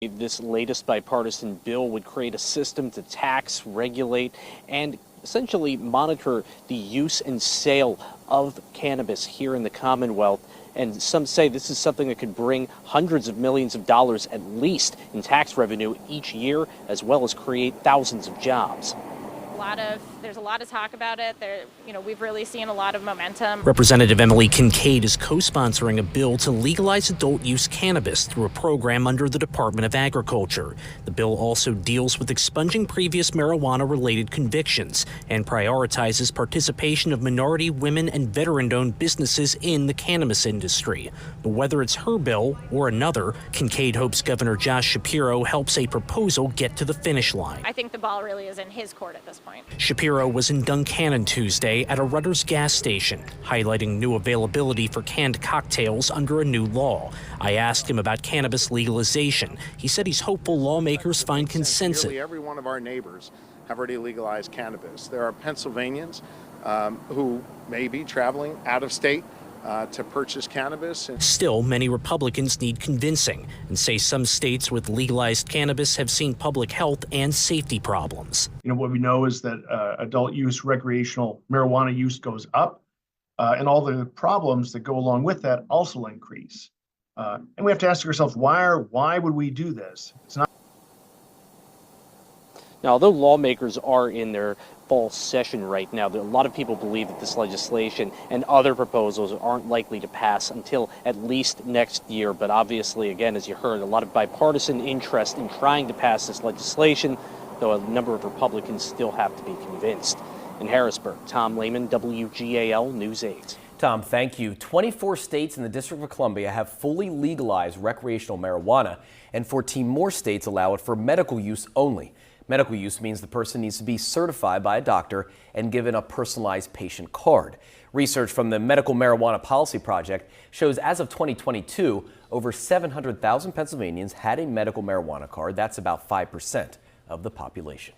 This latest bipartisan bill would create a system to tax, regulate, and essentially monitor the use and sale of cannabis here in the Commonwealth. And some say this is something that could bring hundreds of millions of dollars at least in tax revenue each year, as well as create thousands of jobs. There's a lot of talk about it. We've really seen a lot of momentum. Representative Emily Kincaid is co-sponsoring a bill to legalize adult use cannabis through a program under the Department of Agriculture. The bill also deals with expunging previous marijuana-related convictions and prioritizes participation of minority, women, and veteran-owned businesses in the cannabis industry. But whether it's her bill or another, Kincaid hopes Governor Josh Shapiro helps a proposal get to the finish line. I think the ball really is in his court at this point. Shapiro was in Duncannon Tuesday at a Rutter's gas station, highlighting new availability for canned cocktails under a new law. I asked him about cannabis legalization. He said he's hopeful lawmakers find consensus. Nearly every one of our neighbors have already legalized cannabis. There are Pennsylvanians who may be traveling out of state to purchase cannabis. Still, many Republicans need convincing and say some states with legalized cannabis have seen public health and safety problems. What we know is that adult use, recreational marijuana use goes up, and all the problems that go along with that also increase. And we have to ask ourselves, why would we do this? It's not. Now, although lawmakers are in their fall session right now, a lot of people believe that this legislation and other proposals aren't likely to pass until at least next year. But obviously, again, as you heard, a lot of bipartisan interest in trying to pass this legislation, though a number of Republicans still have to be convinced. In Harrisburg, Tom Lehman, WGAL News 8. Tom, thank you. 24 states in the District of Columbia have fully legalized recreational marijuana, and 14 more states allow it for medical use only. Medical use means the person needs to be certified by a doctor and given a personalized patient card. Research from the Medical Marijuana Policy Project shows as of 2022, over 700,000 Pennsylvanians had a medical marijuana card. That's about 5% of the population.